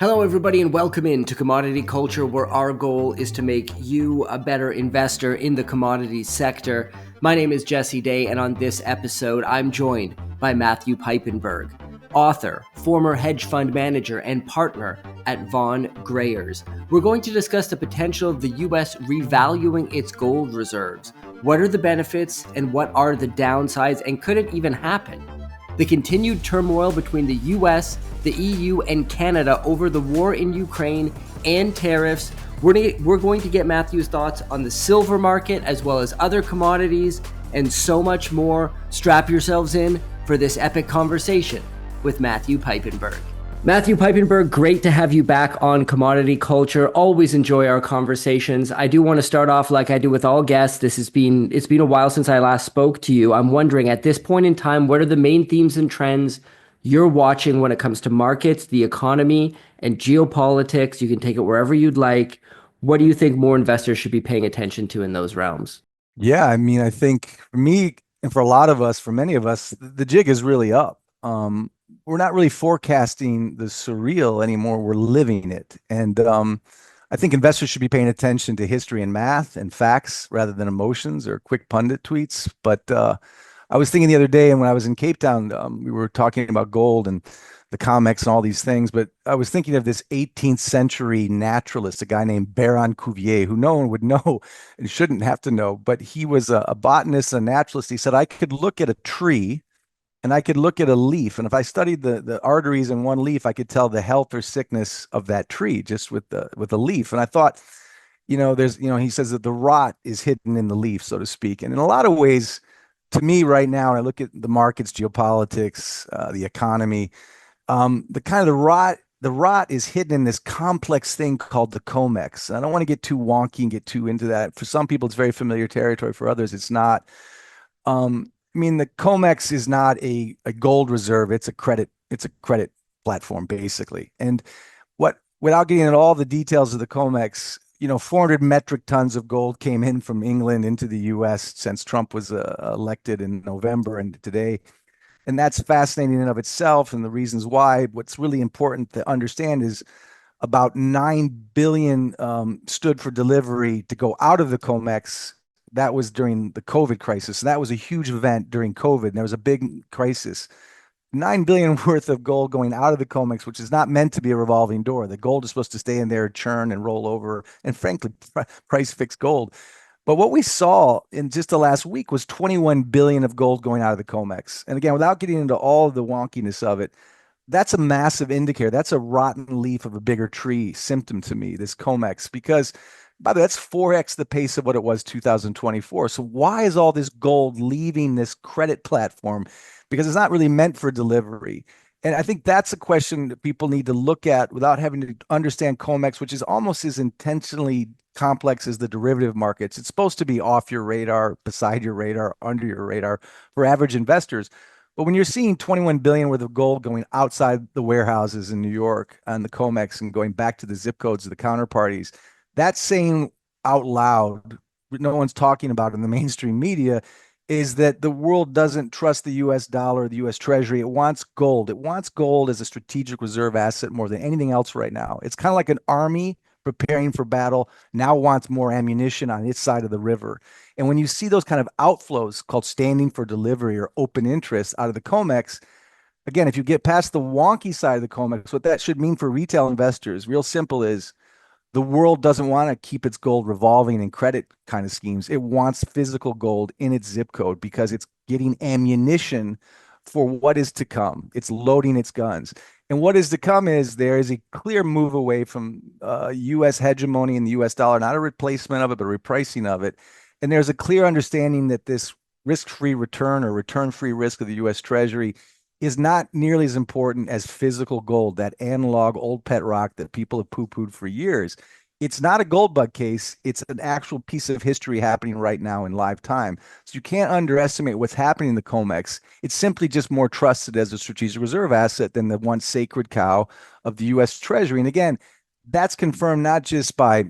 Hello, everybody, and welcome in to Commodity Culture, where our goal is to make you a better investor in the commodities sector. My name is Jesse Day, and on this episode, I'm joined by Matthew Piepenburg, author, former hedge fund manager, and partner at Von Greyers. We're going to discuss the potential of the U.S. revaluing its gold reserves. What are the benefits, and what are the downsides, and could it even happen? The continued turmoil between the US, the EU, and Canada over the war in Ukraine and tariffs. We're going to get Matthew's thoughts on the silver market as well as other commodities and so much more. Strap yourselves in for this epic conversation with Matthew Piepenburg. Matthew Piepenburg, great to have you back on Commodity Culture. Always enjoy our conversations. I do want to start off like I do with all guests. It's been a while since I last spoke to you. I'm wondering, at this point in time, what are the main themes and trends you're watching when it comes to markets, the economy, and geopolitics? You can take it wherever you'd like. What do you think more investors should be paying attention to in those realms? Yeah, I think for me and for a lot of us, for many of us, the jig is really up. We're not really forecasting the surreal anymore. We're living it. And I think investors should be paying attention to history and math and facts rather than emotions or quick pundit tweets. But I was thinking the other day, and when I was in Cape Town, we were talking about gold and the COMEX and all these things. But I was thinking of this 18th century naturalist, a guy named Baron Cuvier, who no one would know and shouldn't have to know. But he was a botanist, a naturalist. He said, I could look at a tree and I could look at a leaf, and if I studied the arteries in one leaf, I could tell the health or sickness of that tree just with the leaf. And I thought, he says that the rot is hidden in the leaf, so to speak. And in a lot of ways, to me right now, when I look at the markets, geopolitics, the economy, the rot is hidden in this complex thing called the COMEX. I don't want to get too wonky and get too into that. For some people, it's very familiar territory. For others, it's not. The COMEX is not a gold reserve. It's a credit platform, basically. And without getting into all the details of the COMEX, 400 metric tons of gold came in from England into the US since Trump was elected in November and today. And that's fascinating in and of itself. And the reasons why, what's really important to understand is about 9 billion stood for delivery to go out of the COMEX. That was during the COVID crisis. And that was a huge event during COVID. And there was a big crisis. 9 billion worth of gold going out of the COMEX, which is not meant to be a revolving door. The gold is supposed to stay in there, churn and roll over, and frankly, price fix gold. But what we saw in just the last week was 21 billion of gold going out of the COMEX. And again, without getting into all of the wonkiness of it, that's a massive indicator. That's a rotten leaf of a bigger tree symptom to me, this COMEX, because by the way, that's 4x the pace of what it was 2024. So why is all this gold leaving this credit platform? Because it's not really meant for delivery. And I think that's a question that people need to look at without having to understand COMEX, which is almost as intentionally complex as the derivative markets. It's supposed to be off your radar, beside your radar, under your radar for average investors. But when you're seeing 21 billion worth of gold going outside the warehouses in New York on the COMEX and going back to the zip codes of the counterparties, that's saying out loud, no one's talking about in the mainstream media, is that the world doesn't trust the US dollar, the US Treasury. It wants gold. It wants gold as a strategic reserve asset more than anything else right now. It's kind of like an army preparing for battle, now wants more ammunition on its side of the river. And when you see those kind of outflows called standing for delivery or open interest out of the COMEX, again, if you get past the wonky side of the COMEX, what that should mean for retail investors, real simple, is the world doesn't want to keep its gold revolving in credit kind of schemes. It wants physical gold in its zip code because it's getting ammunition for what is to come. It's loading its guns. And what is to come is there is a clear move away from U.S. hegemony in the U.S. dollar, not a replacement of it, but a repricing of it. And there's a clear understanding that this risk-free return or return-free risk of the U.S. Treasury is not nearly as important as physical gold, that analog old pet rock that people have poo-pooed for years. It's not a gold bug case. It's an actual piece of history happening right now in live time. So you can't underestimate what's happening in the COMEX. It's simply just more trusted as a strategic reserve asset than the once sacred cow of the U.S. Treasury. And again, that's confirmed not just by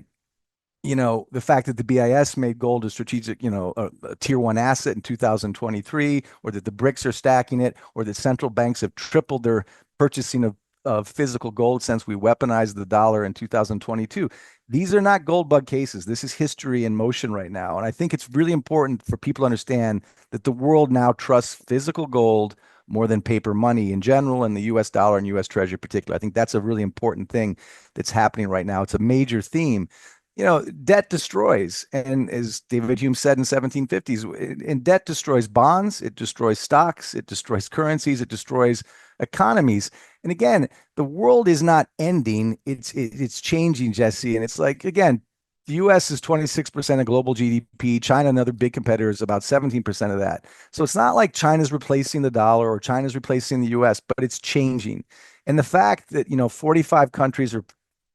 the fact that the BIS made gold a strategic, a tier one asset in 2023, or that the BRICS are stacking it, or that central banks have tripled their purchasing of of physical gold since we weaponized the dollar in 2022. These are not gold bug cases. This is history in motion right now. And I think it's really important for people to understand that the world now trusts physical gold more than paper money in general, and the US dollar and US Treasury in particular. I think that's a really important thing that's happening right now. It's a major theme. Debt destroys. And as David Hume said in 1750s, and debt destroys bonds, it destroys stocks, it destroys currencies, it destroys economies. And again, the world is not ending, it's changing, Jesse. And it's like, again, the US is 26% of global GDP. China, another big competitor, is about 17% of that. So it's not like China's replacing the dollar or China's replacing the US, but it's changing. And the fact that, 45 countries are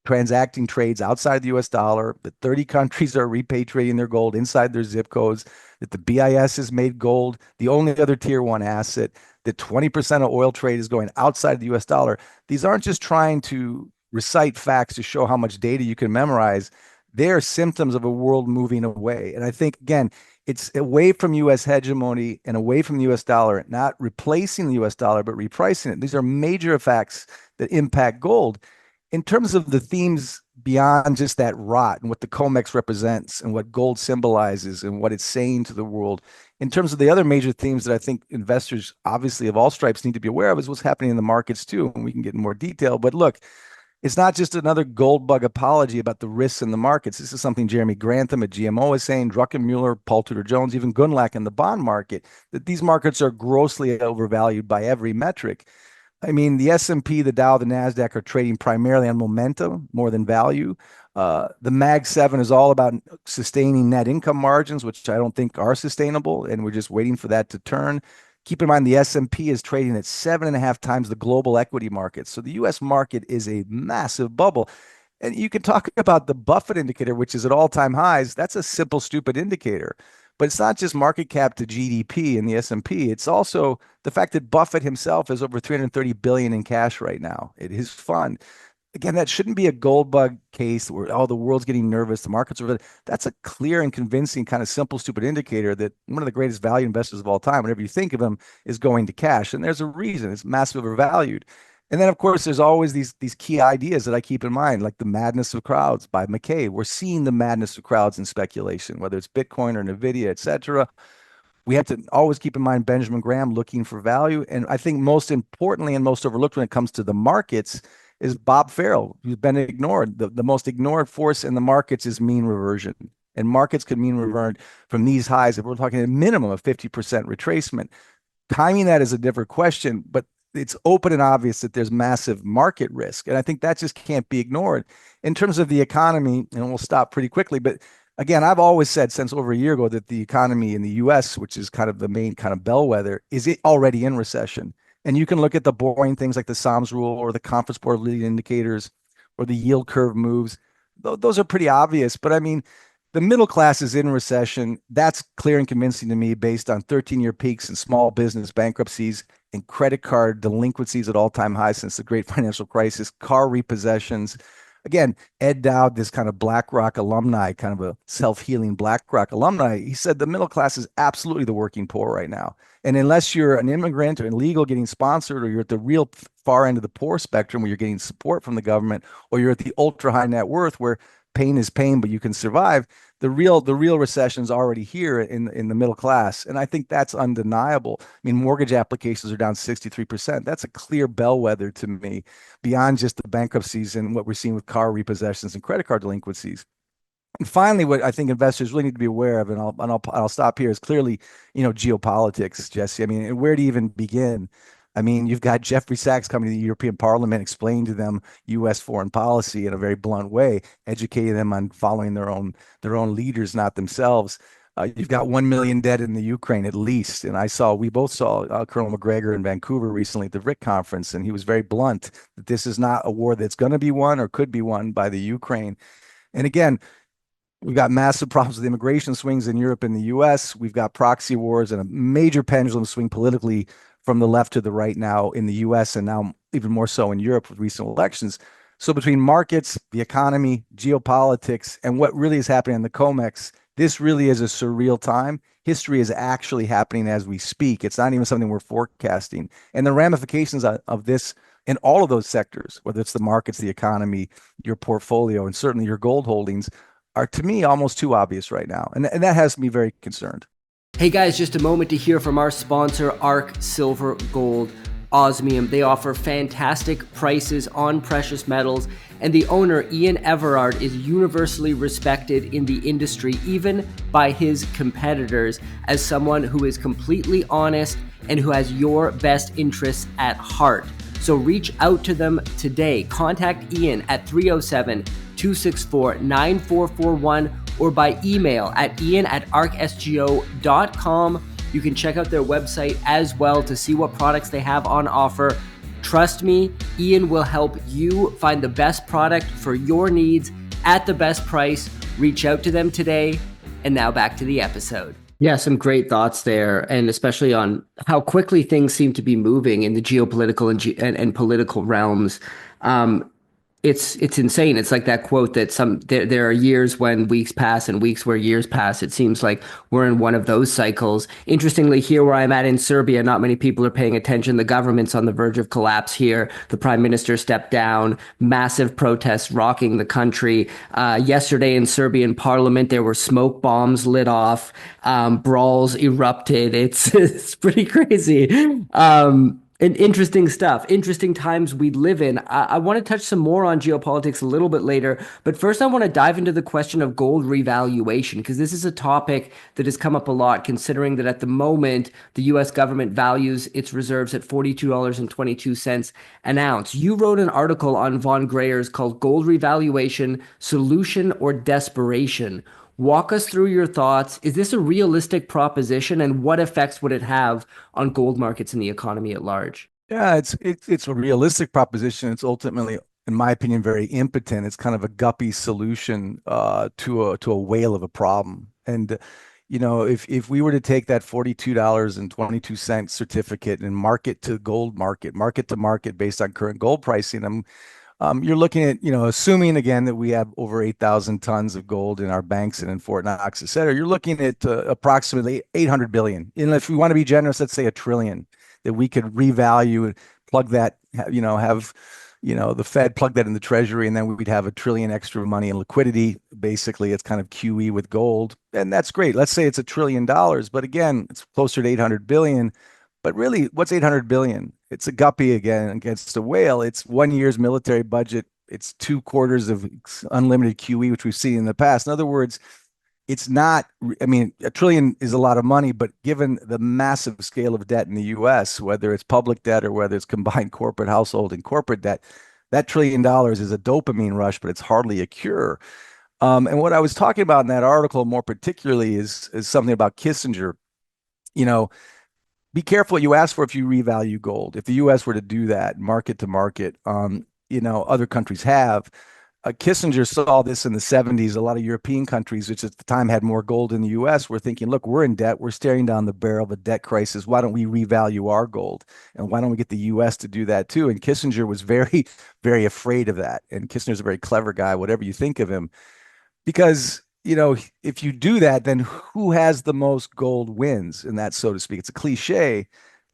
transacting trades outside the US dollar, that 30 countries are repatriating their gold inside their zip codes, that the BIS has made gold the only other tier one asset, that 20% of oil trade is going outside the US dollar. These aren't just trying to recite facts to show how much data you can memorize. They're symptoms of a world moving away. And I think, again, it's away from US hegemony and away from the US dollar, not replacing the US dollar, but repricing it. These are major effects that impact gold. In terms of the themes beyond just that rot and what the COMEX represents and what gold symbolizes and what it's saying to the world, in terms of the other major themes that I think investors, obviously of all stripes, need to be aware of, is what's happening in the markets too. And we can get in more detail. But look, it's not just another gold bug apology about the risks in the markets. This is something Jeremy Grantham at GMO is saying, Druckenmuller, Paul Tudor Jones, even Gundlach in the bond market, that these markets are grossly overvalued by every metric. I mean, the S&P, the Dow, the NASDAQ are trading primarily on momentum more than value. The Mag 7 is all about sustaining net income margins, which I don't think are sustainable, and we're just waiting for that to turn. Keep in mind, the S&P is trading at 7.5 times the global equity market. So the U.S. market is a massive bubble. And you can talk about the Buffett indicator, which is at all-time highs. That's a simple, stupid indicator. But it's not just market cap to GDP in the S&P. It's also the fact that Buffett himself has over 330 billion in cash right now at his fund. Again, that shouldn't be a gold bug case where, the world's getting nervous, the markets are. That's a clear and convincing kind of simple, stupid indicator that one of the greatest value investors of all time, whenever you think of him, is going to cash. And there's a reason. It's massively overvalued. And then, of course, there's always these key ideas that I keep in mind, like the madness of crowds by McKay. We're seeing the madness of crowds in speculation, whether it's Bitcoin or NVIDIA, et cetera. We have to always keep in mind Benjamin Graham looking for value. And I think most importantly and most overlooked when it comes to the markets is Bob Farrell, who's been ignored. The most ignored force in the markets is mean reversion. And markets could mean revert from these highs if we're talking a minimum of 50% retracement. Timing that is a different question, but it's open and obvious that there's massive market risk. And I think that just can't be ignored. In terms of the economy, and we'll stop pretty quickly, but again, I've always said since over a year ago that the economy in the US, which is kind of the main kind of bellwether, is it already in recession. And you can look at the boring things like the Psalms rule or the Conference Board leading indicators or the yield curve moves. Those are pretty obvious. But I mean, the middle class is in recession. That's clear and convincing to me based on 13-year peaks in small business bankruptcies and credit card delinquencies at all-time highs since the great financial crisis, car repossessions. Again, Ed Dowd, this kind of BlackRock alumni, kind of a self-healing BlackRock alumni, he said the middle class is absolutely the working poor right now. And unless you're an immigrant or illegal getting sponsored, or you're at the real far end of the poor spectrum where you're getting support from the government, or you're at the ultra high net worth where pain is pain, but you can survive, the real recession is already here in the middle class. And I think that's undeniable. I mean, mortgage applications are down 63%. That's a clear bellwether to me beyond just the bankruptcies and what we're seeing with car repossessions and credit card delinquencies. And finally, what I think investors really need to be aware of, and I'll stop here, is clearly, geopolitics, Jesse. I mean, where to even begin? I mean, you've got Jeffrey Sachs coming to the European Parliament, explaining to them U.S. foreign policy in a very blunt way, educating them on following their own leaders, not themselves. You've got 1 million dead in the Ukraine at least. And we both saw Colonel McGregor in Vancouver recently at the VRIC conference, and he was very blunt that this is not a war that's going to be won or could be won by the Ukraine. And again, we've got massive problems with immigration swings in Europe and the U.S. We've got proxy wars and a major pendulum swing politically from the left to the right now in the U.S. and now even more so in Europe with recent elections. So between markets, the economy, geopolitics, and what really is happening in the COMEX, this really is a surreal time. History is actually happening as we speak. It's not even something we're forecasting. And the ramifications of this And all of those sectors, whether it's the markets, the economy, your portfolio, and certainly your gold holdings, are to me almost too obvious right now. And that has me very concerned. Hey guys, just a moment to hear from our sponsor, ARC Silver Gold Osmium. They offer fantastic prices on precious metals, and the owner, Ian Everard, is universally respected in the industry, even by his competitors, as someone who is completely honest and who has your best interests at heart. So reach out to them today. Contact Ian at 307-264-9441 or by email at ian@arcsgo.com. You can check out their website as well to see what products they have on offer. Trust me, Ian will help you find the best product for your needs at the best price. Reach out to them today. And now back to the episode. Yeah, some great thoughts there, and especially on how quickly things seem to be moving in the geopolitical and political realms. It's insane. It's like that quote that there are years when weeks pass and weeks where years pass. It seems like we're in one of those cycles. Interestingly, here where I'm at in Serbia, not many people are paying attention. The government's on the verge of collapse here. The prime minister stepped down. Massive protests rocking the country. Yesterday in Serbian parliament, there were smoke bombs lit off. Brawls erupted. It's pretty crazy. And interesting stuff, interesting times we live in. I want to touch some more on geopolitics a little bit later, but first I want to dive into the question of gold revaluation, because this is a topic that has come up a lot, considering that at the moment, the US government values its reserves at $42.22 an ounce. You wrote an article on Von Greyer's called Gold Revaluation, Solution or Desperation. Walk us through your thoughts. Is this a realistic proposition, and what effects would it have on gold markets and the economy at large? Yeah, it's a realistic proposition. It's ultimately, in my opinion, very impotent. It's kind of a guppy solution to a whale of a problem. And if we were to take that $42.22 certificate and market to gold market to market based on current gold pricing, you're looking at, assuming again that we have over 8,000 tons of gold in our banks and in Fort Knox, et cetera, you're looking at approximately 800 billion. And if we want to be generous, let's say a trillion that we could revalue and plug that, have, the Fed plug that in the treasury, and then we'd have a trillion extra money in liquidity. Basically, it's kind of QE with gold. And that's great. Let's say it's $1 trillion, but again, it's closer to 800 billion. But really, what's 800 billion? It's a guppy again against a whale. It's 1 year's military budget. It's 2 quarters of unlimited QE, which we've seen in the past. In other words, it's not, $1 trillion is a lot of money, but given the massive scale of debt in the US, whether it's public debt or whether it's combined corporate household and corporate debt, that $1 trillion is a dopamine rush, but it's hardly a cure. And what I was talking about in that article more particularly is something about Kissinger. Be careful what you ask for if you revalue gold. If the U.S. were to do that market to market, other countries have. Kissinger saw this in the 70s. A lot of European countries, which at the time had more gold in the U.S., were thinking, look, we're in debt. We're staring down the barrel of a debt crisis. Why don't we revalue our gold? And why don't we get the U.S. to do that too? And Kissinger was very, very afraid of that. And Kissinger's a very clever guy, whatever you think of him, because if you do that, then who has the most gold wins, and that, so to speak. It's a cliche.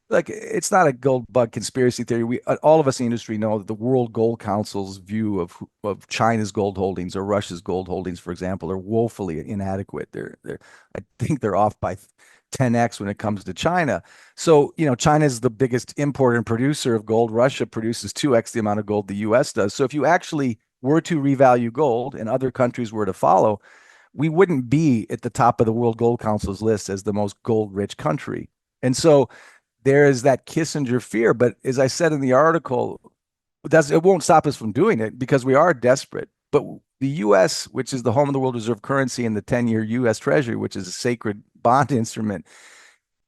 Like, it's not a gold bug conspiracy theory. We all of us in the industry know that the World Gold Council's view of China's gold holdings or Russia's gold holdings, for example, are woefully inadequate. I think they're off by 10x when it comes to China. So, China is the biggest importer and producer of gold. Russia produces 2x the amount of gold the US does. So if you actually were to revalue gold and other countries were to follow, we wouldn't be at the top of the World Gold Council's list as the most gold-rich country. And so there is that Kissinger fear. But as I said in the article, it won't stop us from doing it because we are desperate. But the U.S., which is the home of the world reserve currency, and the 10-year U.S. Treasury, which is a sacred bond instrument,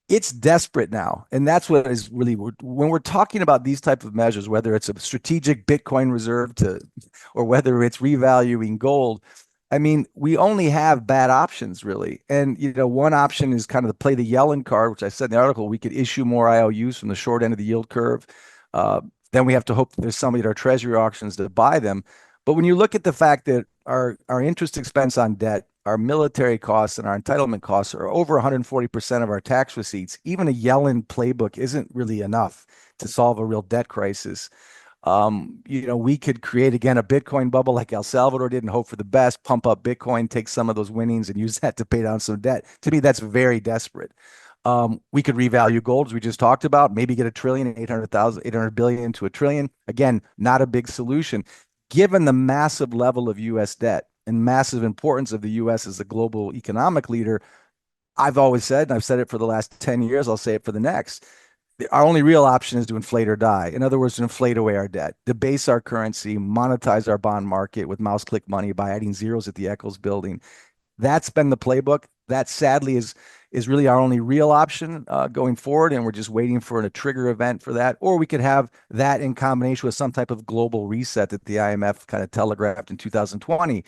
it's desperate now. And that's what is really, when we're talking about these type of measures, whether it's a strategic Bitcoin reserve or whether it's revaluing gold, we only have bad options, really. And, one option is kind of to play the Yellen card, which I said in the article. We could issue more IOUs from the short end of the yield curve. Then we have to hope that there's somebody at our treasury auctions to buy them. But when you look at the fact that our interest expense on debt, our military costs, and our entitlement costs are over 140% of our tax receipts, even a Yellen playbook isn't really enough to solve a real debt crisis. We could create again a Bitcoin bubble like El Salvador did and hope for the best, pump up Bitcoin, take some of those winnings and use that to pay down some debt. To me, that's very desperate. We could revalue gold, as we just talked about, maybe get a trillion, 800 billion to a trillion. Again, not a big solution. Given the massive level of US debt and massive importance of the US as a global economic leader, I've always said, and I've said it for the last 10 years, I'll say it for the next. Our only real option is to inflate or die. In other words, to inflate away our debt, debase our currency, monetize our bond market with mouse click money by adding zeros at the Eccles building. That's been the playbook. That sadly is really our only real option going forward, and we're just waiting for a trigger event for that. Or we could have that in combination with some type of global reset that the IMF kind of telegraphed in 2020.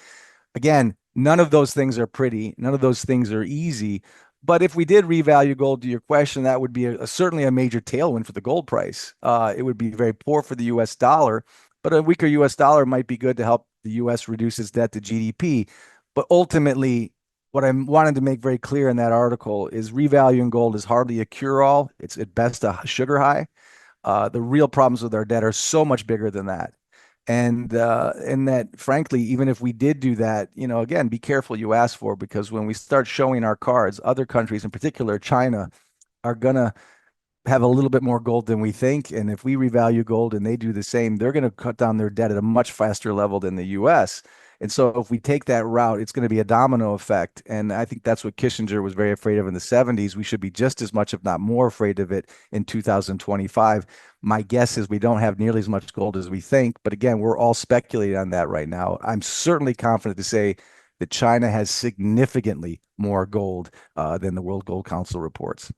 Again, none of those things are pretty. None of those things are easy. But if we did revalue gold, to your question, that would be certainly a major tailwind for the gold price. It would be very poor for the U.S. dollar, but a weaker U.S. dollar might be good to help the U.S. reduce its debt to GDP. But ultimately, what I wanted to make very clear in that article is revaluing gold is hardly a cure-all. It's at best a sugar high. The real problems with our debt are so much bigger than that. And that frankly, even if we did do that, again, be careful you ask for, because when we start showing our cards, other countries, in particular China, are gonna have a little bit more gold than we think. And if we revalue gold and they do the same, they're going to cut down their debt at a much faster level than the US. And so if we take that route, it's going to be a domino effect. And I think that's what Kissinger was very afraid of in the 70s. We should be just as much, if not more, afraid of it in 2025. My guess is we don't have nearly as much gold as we think. But again, we're all speculating on that right now. I'm certainly confident to say that China has significantly more gold than the World Gold Council reports.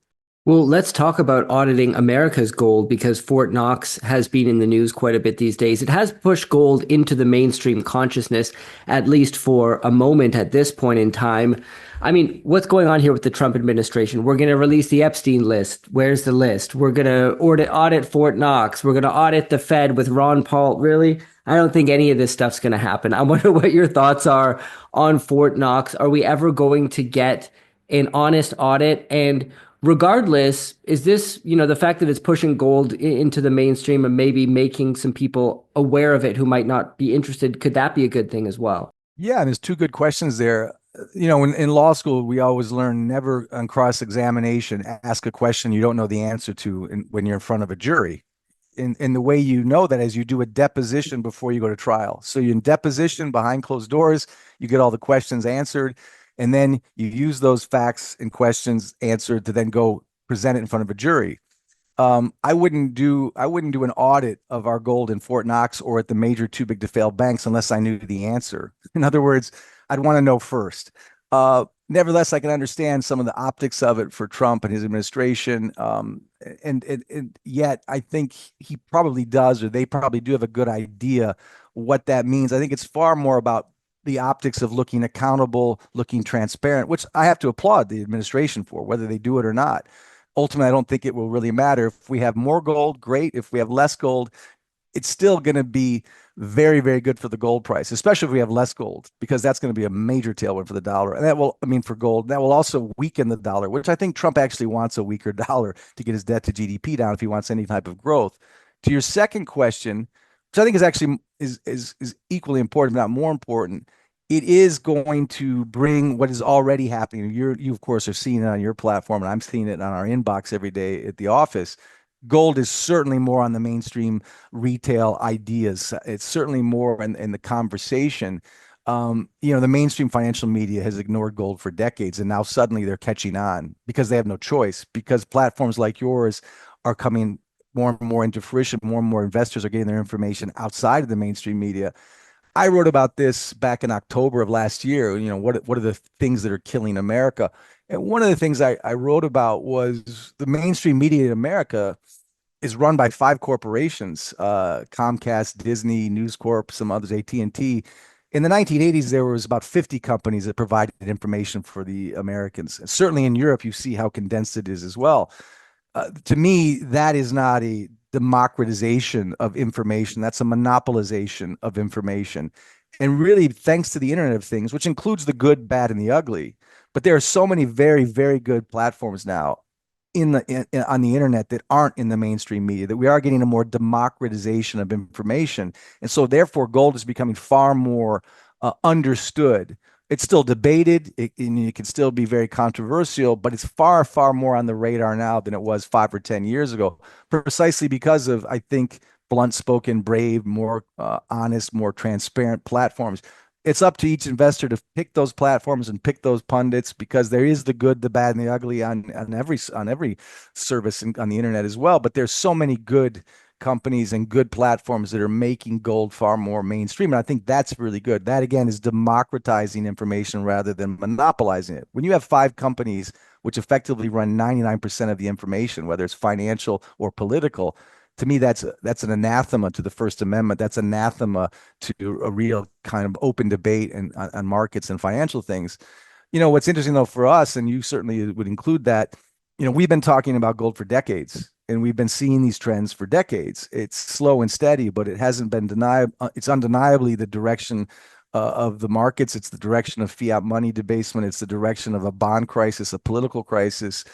Well, let's talk about auditing America's gold, because Fort Knox has been in the news quite a bit these days. It has pushed gold into the mainstream consciousness, at least for a moment at this point in time. I mean, what's going on here with the Trump administration? We're going to release the Epstein list. Where's the list? We're going to audit Fort Knox. We're going to audit the Fed with Ron Paul. Really? I don't think any of this stuff's going to happen. I wonder what your thoughts are on Fort Knox. Are we ever going to get an honest audit? And regardless, is this, the fact that it's pushing gold into the mainstream and maybe making some people aware of it who might not be interested, could that be a good thing as well? Yeah, and there's two good questions there. In law school, we always learn never on cross-examination ask a question you don't know the answer to when you're in front of a jury. In the way you know that is you do a deposition before you go to trial. So you're in deposition behind closed doors, you get all the questions answered, and then you use those facts and questions answered to then go present it in front of a jury. I wouldn't do an audit of our gold in Fort Knox or at the major too big to fail banks unless I knew the answer. In other words, I'd want to know first. Nevertheless, I can understand some of the optics of it for Trump and his administration. And yet I think he probably does, or they probably do have a good idea what that means. I think it's far more about the optics of looking accountable, looking transparent, which I have to applaud the administration for, whether they do it or not. Ultimately, I don't think it will really matter. If we have more gold, great. If we have less gold, it's still going to be very, very good for the gold price, especially if we have less gold, because that's going to be a major tailwind for the dollar. And that will, I mean, for gold, that will also weaken the dollar, which I think Trump actually wants a weaker dollar to get his debt to GDP down if he wants any type of growth. To your second question, which I think is actually is equally important, if not more important, it is going to bring what is already happening. You of course are seeing it on your platform, and I'm seeing it on our inbox every day at the office. Gold is certainly more on the mainstream retail ideas. It's certainly more in the conversation. The mainstream financial media has ignored gold for decades, and now suddenly they're catching on because they have no choice, because platforms like yours are coming more and more into fruition. More and more investors are getting their information outside of the mainstream media. I wrote about this back in October of last year. What are the things that are killing America? And one of the things I wrote about was the mainstream media in America is run by five corporations: Comcast, Disney, News Corp, some others, AT&T. In the 1980s, there was about 50 companies that provided information for the Americans. And certainly in Europe, you see how condensed it is as well. To me, that is not a democratization of information. That's a monopolization of information. And really, thanks to the Internet of Things, which includes the good, bad, and the ugly, but there are so many very, very good platforms now. on the internet that aren't in the mainstream media, that we are getting a more democratization of information. And so therefore gold is becoming far more understood. It's still debated, and it can still be very controversial, but it's far, far more on the radar now than it was 5 or 10 years ago, precisely because of, I think, blunt spoken, brave, more honest, more transparent platforms. It's up to each investor to pick those platforms and pick those pundits, because there is the good, the bad, and the ugly on every service on the internet as well. But there's so many good companies and good platforms that are making gold far more mainstream. And I think that's really good. That again is democratizing information rather than monopolizing it. When you have five companies which effectively run 99% of the information, whether it's financial or political, to me, that's an anathema to the First Amendment. That's anathema to a real kind of open debate and on markets and financial things. What's interesting though for us, and you certainly would include that, we've been talking about gold for decades, and we've been seeing these trends for decades. It's slow and steady, but it hasn't been denied. It's undeniably the direction of the markets. It's the direction of fiat money debasement. It's the direction of a bond crisis, a political crisis.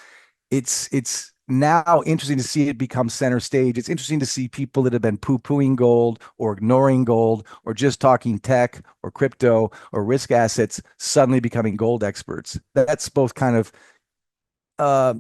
It's now interesting to see it become center stage. It's interesting to see people that have been poo-pooing gold or ignoring gold or just talking tech or crypto or risk assets suddenly becoming gold experts. That's both kind of uh,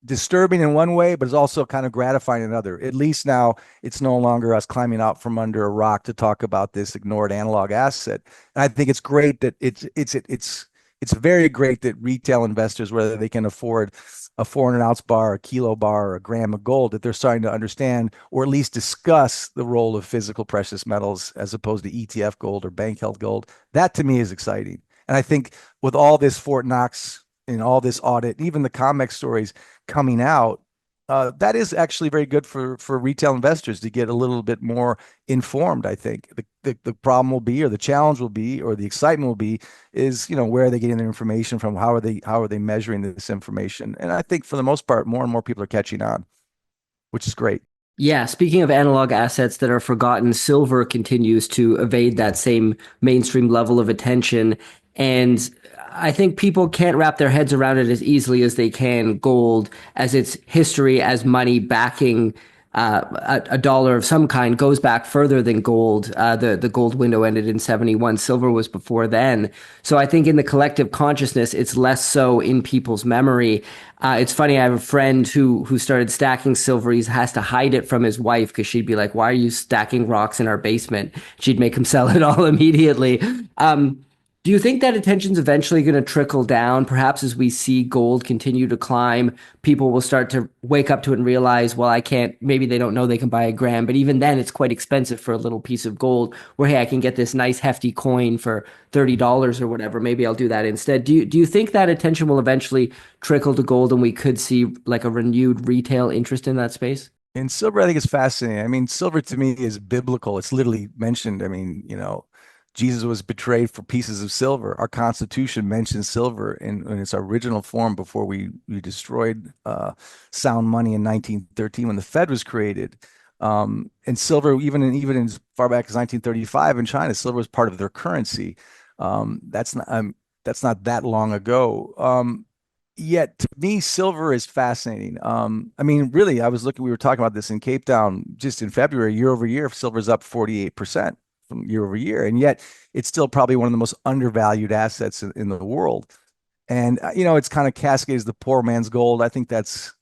disturbing in one way, but it's also kind of gratifying in another. At least now it's no longer us climbing out from under a rock to talk about this ignored analog asset. And I think it's great that it's very great that retail investors, whether they can afford a 400-ounce bar, a kilo bar, or a gram of gold, that they're starting to understand or at least discuss the role of physical precious metals as opposed to ETF gold or bank held gold. That to me is exciting. And I think with all this Fort Knox and all this audit, even the COMEX stories coming out, that is actually very good for retail investors to get a little bit more informed. I think the problem will be, or the challenge will be, or the excitement will be, is where are they getting their information from? How are they measuring this information? And I think for the most part, more and more people are catching on, which is great. Yeah, speaking of analog assets that are forgotten, silver continues to evade that same mainstream level of attention. And I think people can't wrap their heads around it as easily as they can gold, as its history as money backing a dollar of some kind goes back further than gold. The gold window ended in 71. Silver was before then. So I think in the collective consciousness, it's less so in people's memory. It's funny. I have a friend who started stacking silver. He has to hide it from his wife because she'd be like, "Why are you stacking rocks in our basement?" She'd make him sell it all immediately. Do you think that attention's eventually going to trickle down? Perhaps as we see gold continue to climb, people will start to wake up to it and realize, well, I can't, maybe they don't know they can buy a gram, but even then it's quite expensive for a little piece of gold where, hey, I can get this nice hefty coin for $30 or whatever. Maybe I'll do that instead. Do you think that attention will eventually trickle to gold and we could see like a renewed retail interest in that space? And silver, I think, is fascinating. I mean, silver to me is biblical. It's literally mentioned. I mean, Jesus was betrayed for pieces of silver. Our Constitution mentions silver in its original form before we destroyed sound money in 1913 when the Fed was created. And silver, even as far back as 1935 in China, silver was part of their currency. That's not that long ago. Yet to me, silver is fascinating. I mean, really, we were talking about this in Cape Town just in February, year over year, silver's up 48% from year over year. And yet it's still probably one of the most undervalued assets in the world. And, it's kind of cascades the poor man's gold. I think that's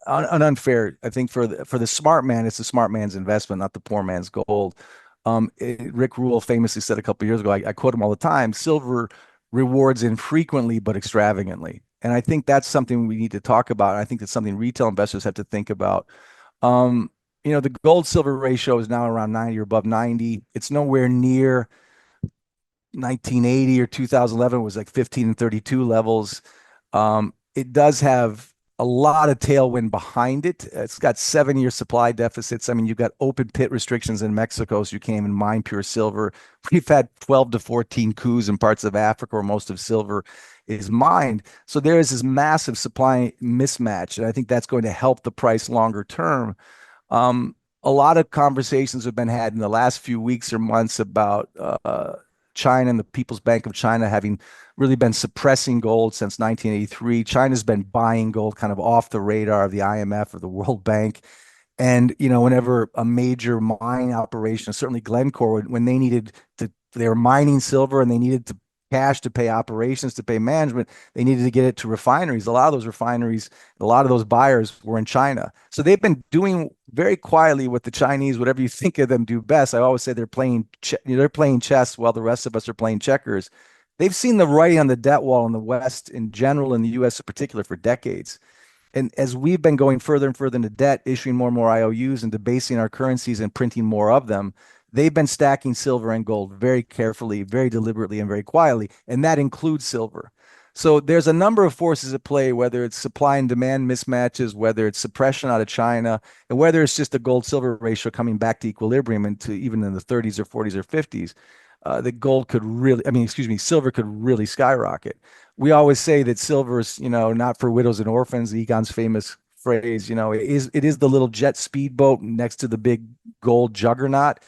an unfair. I think for the smart man, it's the smart man's investment, not the poor man's gold. Rick Rule famously said a couple of years ago, I quote him all the time, silver rewards infrequently but extravagantly. And I think that's something we need to talk about. I think that's something retail investors have to think about. Um, the gold silver ratio is now around 90 or above 90. It's nowhere near 1980 or 2011. It was like 15 and 32 levels. It does have a lot of tailwind behind it. It's got 7-year supply deficits. I mean, you've got open pit restrictions in Mexico, so you can't even mine pure silver. We've had 12 to 14 coups in parts of Africa where most of silver is mined. So there is this massive supply mismatch, and I think that's going to help the price longer term. A lot of conversations have been had in the last few weeks or months about China and the People's Bank of China having really been suppressing gold since 1983. China's been buying gold kind of off the radar of the IMF or the World Bank. And, whenever a major mine operation, certainly Glencore, when they needed to, they were mining silver and they needed to cash to pay operations, to pay management, they needed to get it to refineries. A lot of those refineries, a lot of those buyers were in China. So they've been doing very quietly what the Chinese, whatever you think of them, do best. I always say they're playing chess while the rest of us are playing checkers. They've seen the writing on the debt wall in the West in general, in the US in particular, for decades. And as we've been going further and further into debt, issuing more and more IOUs and debasing our currencies and printing more of them, they've been stacking silver and gold very carefully, very deliberately, and very quietly. And that includes silver. So there's a number of forces at play, whether it's supply and demand mismatches, whether it's suppression out of China, and whether it's just a gold silver ratio coming back to equilibrium into even in the 30s or 40s or 50s. The gold could really, I mean, excuse me, silver could really skyrocket. We always say that silver is, not for widows and orphans. Egon's famous phrase, it is the little jet speedboat next to the big gold juggernaut.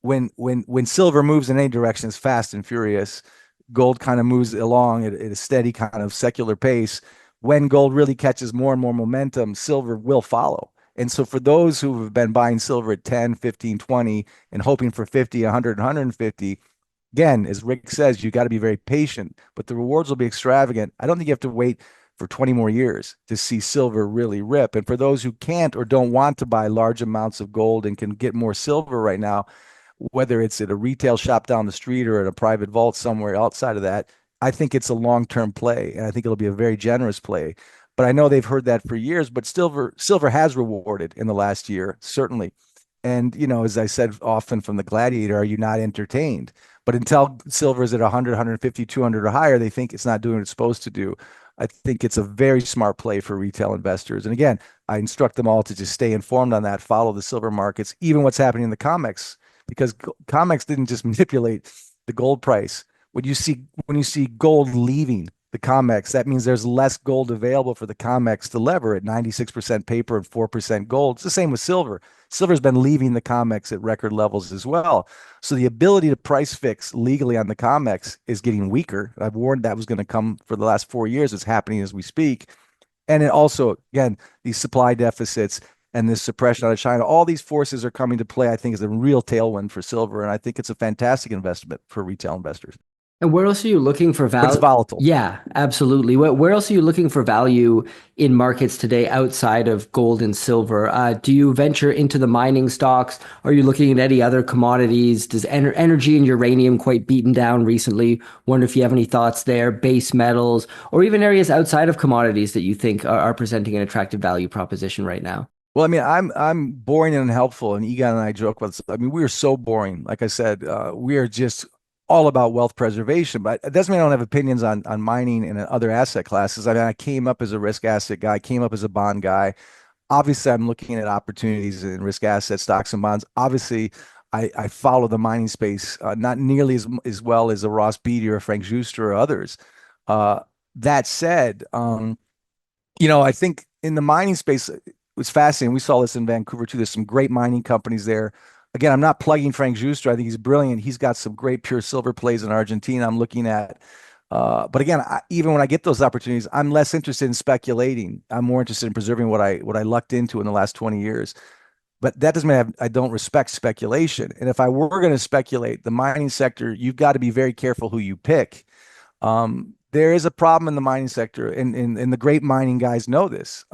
When silver moves in any direction, it's fast and furious. Gold kind of moves along at a steady kind of secular pace. When gold really catches more and more momentum, silver will follow. And so for those who have been buying silver at 10, 15, 20 and hoping for 50, 100, 150, again, as Rick says, you got to be very patient, but the rewards will be extravagant. I don't think you have to wait for 20 more years to see silver really rip. And for those who can't or don't want to buy large amounts of gold and can get more silver right now, whether it's at a retail shop down the street or at a private vault somewhere outside of that, I think it's a long-term play, and I think it'll be a very generous play. But I know they've heard that for years, but silver has rewarded in the last year, certainly. And, as I said often from the Gladiator, are you not entertained? But until silver is at 100, 150, 200 or higher, they think it's not doing what it's supposed to do. I think it's a very smart play for retail investors. And again, I instruct them all to just stay informed on that, follow the silver markets, even what's happening in the COMEX, because COMEX didn't just manipulate the gold price. When you see gold leaving the COMEX, that means there's less gold available for the COMEX to lever at 96% paper and 4% gold. It's the same with silver. Silver's been leaving the COMEX at record levels as well. So the ability to price fix legally on the COMEX is getting weaker. I've warned that was going to come for the last 4 years. It's happening as we speak. And it also, again, these supply deficits and this suppression out of China, all these forces are coming to play, I think, is a real tailwind for silver. And I think it's a fantastic investment for retail investors. And where else are you looking for But it's value? volatile. Yeah, absolutely. Where else are you looking for value in markets today outside of gold and silver? Do you venture into the mining stocks? Are you looking at any other commodities? Does energy and uranium quite beaten down recently? Wonder if you have any thoughts there, base metals, or even areas outside of commodities that you think are presenting an attractive value proposition right now? Well, I mean, I'm boring and unhelpful, and Egon and I joke about this. I mean, we are so boring. Like I said, we are just all about wealth preservation. But it doesn't mean I don't have opinions on mining and other asset classes. I mean, I came up as a risk asset guy, came up as a bond guy. Obviously, I'm looking at opportunities in risk asset stocks and bonds. Obviously, I follow the mining space not nearly as well as a Ross Beatty or a Frank Juster or others. That said, I think in the mining space, it was fascinating. We saw this in Vancouver too. There's some great mining companies there. Again, I'm not plugging Frank Juster. I think he's brilliant. He's got some great pure silver plays in Argentina I'm looking at. But again, even when I get those opportunities, I'm less interested in speculating. I'm more interested in preserving what I lucked into in the last 20 years. But that doesn't mean I don't respect speculation. And if I were going to speculate, the mining sector, you've got to be very careful who you pick. There is a problem in the mining sector, and the great mining guys know this.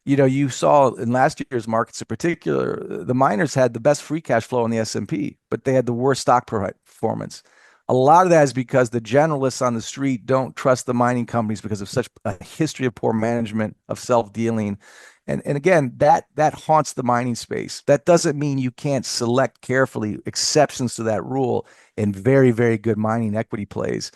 You saw in last year's markets in particular, the miners had the best free cash flow in the S&P, but they had the worst stock performance. A lot of that is because the generalists on the street don't trust the mining companies because of such a history of poor management, of self-dealing. And again, that haunts the mining space. That doesn't mean you can't select carefully exceptions to that rule in very, very good mining equity plays.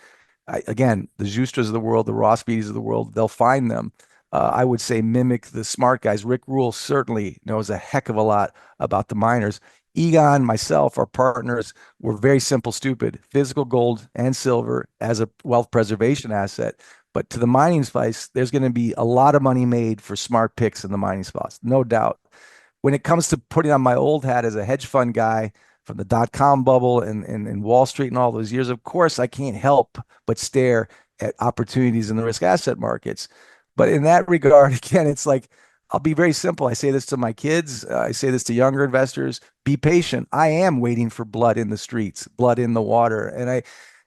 Again, the Justras of the world, the Ross Beatties of the world, they'll find them. I would say mimic the smart guys. Rick Rule certainly knows a heck of a lot about the miners. Egon, myself, our partners, were very simple, stupid. Physical gold and silver as a wealth preservation asset. But to the mining space, there's going to be a lot of money made for smart picks in the mining spots, no doubt. When it comes to putting on my old hat as a hedge fund guy, from the dot-com bubble and Wall Street and all those years. Of course, I can't help but stare at opportunities in the risk asset markets. But in that regard, again, it's like I'll be very simple. I say this to my kids. I say this to younger investors. Be patient. I am waiting for blood in the streets, blood in the water.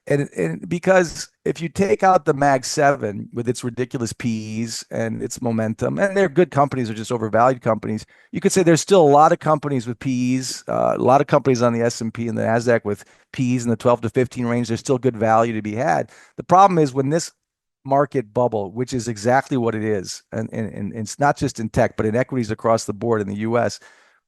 And because if you take out the Mag 7 with its ridiculous PEs and its momentum, and they're good companies or just overvalued companies, you could say there's still a lot of companies with PEs, a lot of companies on the S&P and the Nasdaq with PEs in the 12 to 15 range. There's still good value to be had. The problem is when this market bubble, which is exactly what it is, and it's not just in tech, but in equities across the board in the US,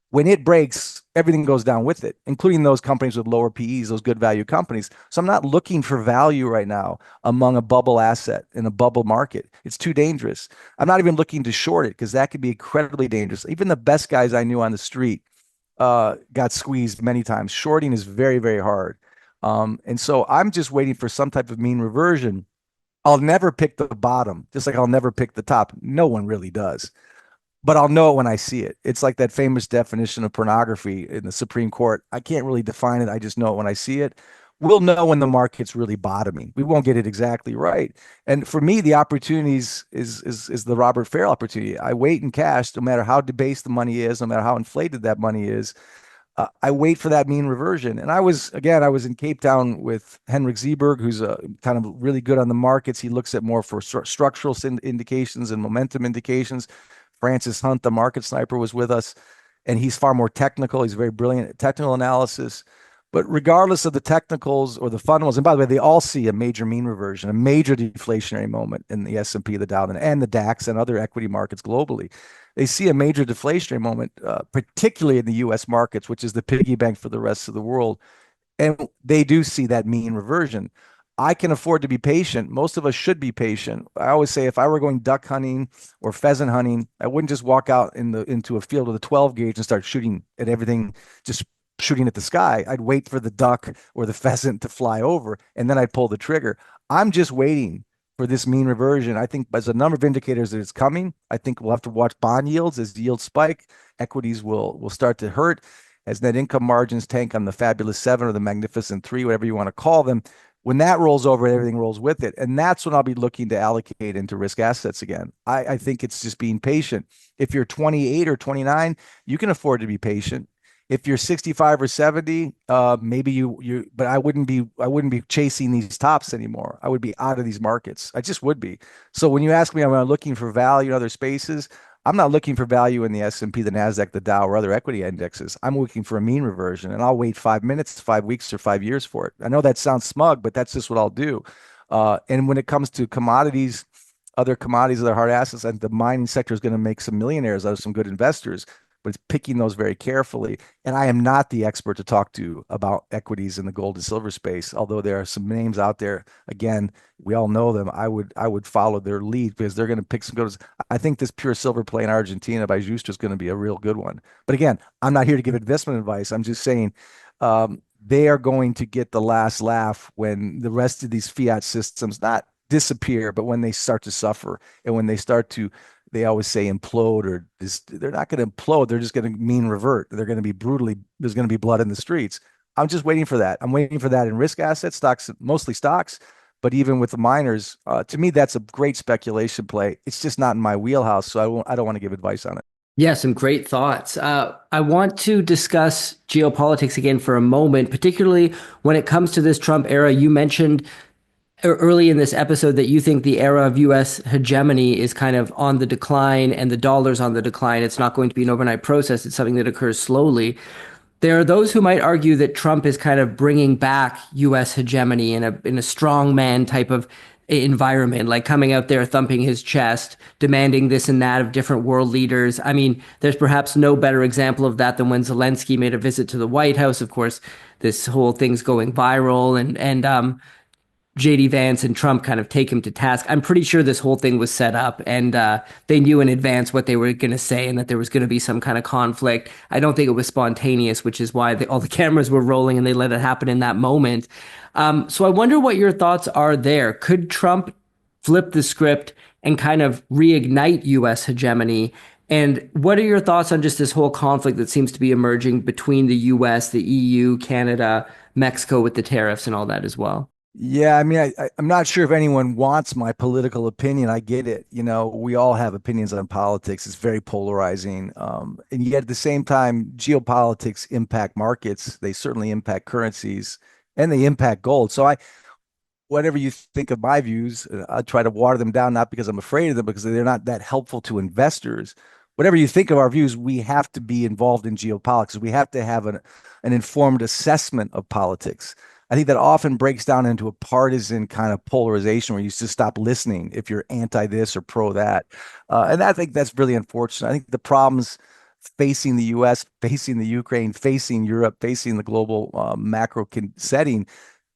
when it breaks, everything goes down with it, including those companies with lower PEs, those good value companies. So I'm not looking for value right now among a bubble asset in a bubble market. It's too dangerous. I'm not even looking to short it because that could be incredibly dangerous. Even the best guys I knew on the street got squeezed many times. Shorting is very, very hard. And so I'm just waiting for some type of mean reversion. I'll never pick the bottom, just like I'll never pick the top. No one really does, but I'll know it when I see it. It's like that famous definition of pornography in the Supreme Court. I can't really define it. I just know it when I see it. We'll know when the market's really bottoming. We won't get it exactly right. And for me, the opportunities is the Robert Fair opportunity. I wait in cash, no matter how debased the money is, no matter how inflated that money is. I wait for that mean reversion. And I was in Cape Town with Henrik Zeberg, who's kind of really good on the markets. He looks at more for structural indications and momentum indications. Francis Hunt, the market sniper, was with us, and he's far more technical. He's very brilliant at technical analysis. But regardless of the technicals or the fundamentals, and by the way, they all see a major mean reversion, a major deflationary moment in the S&P, the Dow, and the DAX and other equity markets globally. They see a major deflationary moment, particularly in the U.S. markets, which is the piggy bank for the rest of the world. And they do see that mean reversion. I can afford to be patient. Most of us should be patient. I always say if I were going duck hunting or pheasant hunting, I wouldn't just walk out into a field with a 12 gauge and start shooting at everything, just shooting at the sky. I'd wait for the duck or the pheasant to fly over, and then I'd pull the trigger. I'm just waiting for this mean reversion. I think there's a number of indicators that it's coming. I think we'll have to watch bond yields as yields spike. Equities will start to hurt as net income margins tank on the fabulous 7 or the magnificent 3, whatever you want to call them. When that rolls over, everything rolls with it. And that's when I'll be looking to allocate into risk assets again. I think it's just being patient. If you're 28 or 29, you can afford to be patient. If you're 65 or 70, maybe but I wouldn't be chasing these tops anymore. I would be out of these markets. I just would be. So when you ask me, am I looking for value in other spaces? I'm not looking for value in the S&P, the Nasdaq, the Dow, or other equity indexes. I'm looking for a mean reversion, and I'll wait 5 minutes, 5 weeks, or 5 years for it. I know that sounds smug, but that's just what I'll do. And when it comes to commodities, other hard assets, and the mining sector is going to make some millionaires out of some good investors, but it's picking those very carefully. And I am not the expert to talk to about equities in the gold and silver space, although there are some names out there. Again, we all know them. I would follow their lead because they're going to pick some good. I think this pure silver play in Argentina by Justo is going to be a real good one. But again, I'm not here to give investment advice. I'm just saying they are going to get the last laugh when the rest of these fiat systems not disappear, but when they start to suffer and when they start to, they always say implode, or they're not going to implode. They're just going to mean revert. They're going to be brutally, there's going to be blood in the streets. I'm just waiting for that. I'm waiting for that in risk assets, stocks, mostly stocks, but even with the miners, to me, that's a great speculation play. It's just not in my wheelhouse. So I don't want to give advice on it. Yeah, some great thoughts. I want to discuss geopolitics again for a moment, particularly when it comes to this Trump era. You mentioned early in this episode that you think the era of U.S. hegemony is kind of on the decline and the dollar's on the decline. It's not going to be an overnight process. It's something that occurs slowly. There are those who might argue that Trump is kind of bringing back U.S. hegemony in a strong man type of environment, like coming out there thumping his chest, demanding this and that of different world leaders. I mean, there's perhaps no better example of that than when Zelensky made a visit to the White House. Of course, this whole thing's going viral, and JD Vance and Trump kind of take him to task. I'm pretty sure this whole thing was set up, and they knew in advance what they were going to say and that there was going to be some kind of conflict. I don't think it was spontaneous, which is why all the cameras were rolling and they let it happen in that moment. So I wonder what your thoughts are there. Could Trump flip the script and kind of reignite U.S. hegemony? And what are your thoughts on just this whole conflict that seems to be emerging between the US, the EU, Canada, Mexico with the tariffs and all that as well? Yeah, I mean, I'm not sure if anyone wants my political opinion. I get it. You know, we all have opinions on politics. It's very polarizing. And yet at the same time, geopolitics impact markets. They certainly impact currencies and they impact gold. Whatever you think of my views, I try to water them down, not because I'm afraid of them, because they're not that helpful to investors. Whatever you think of our views, we have to be involved in geopolitics. We have to have an informed assessment of politics. I think that often breaks down into a partisan kind of polarization where you just stop listening if you're anti this or pro that. And I think that's really unfortunate. I think the problems facing the US, facing the Ukraine, facing Europe, facing the global setting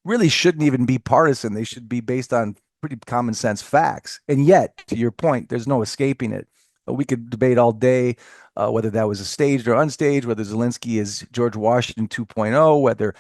really shouldn't even be partisan. They should be based on pretty common sense facts. And yet, to your point, there's no escaping it. We could debate all day whether that was a staged or unstaged, whether Zelensky is George Washington 2.0, whether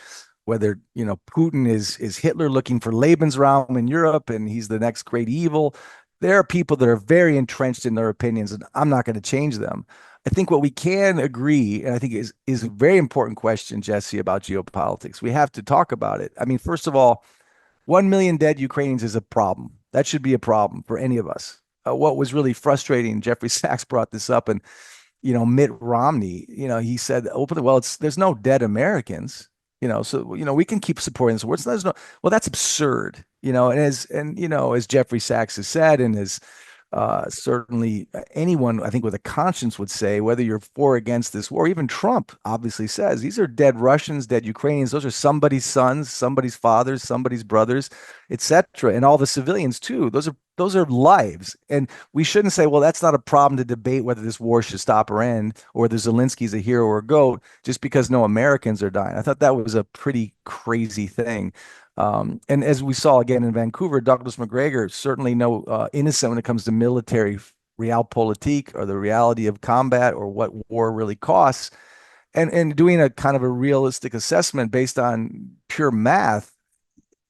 Putin is Hitler looking for Lebensraum in Europe and he's the next great evil. There are people that are very entrenched in their opinions, and I'm not going to change them. I think what we can agree, and I think is a very important question, Jesse, about geopolitics. We have to talk about it. I mean, first of all, 1 million dead Ukrainians is a problem. That should be a problem for any of us. What was really frustrating, Jeffrey Sachs brought this up, and Mitt Romney, he said openly, well, there's no dead Americans, so we can keep supporting this war. There's no, well, that's absurd, as Jeffrey Sachs has said, and as certainly anyone I think with a conscience would say, whether you're for or against this war, even Trump obviously says these are dead Russians, dead Ukrainians. Those are somebody's sons, somebody's fathers, somebody's brothers, etc. And all the civilians too. Those are lives. And we shouldn't say, well, that's not a problem to debate whether this war should stop or end, or whether Zelensky's a hero or a goat just because no Americans are dying. I thought that was a pretty crazy thing. And as we saw again in Vancouver, Douglas McGregor certainly no innocent when it comes to military realpolitik or the reality of combat or what war really costs. And doing a kind of a realistic assessment based on pure math,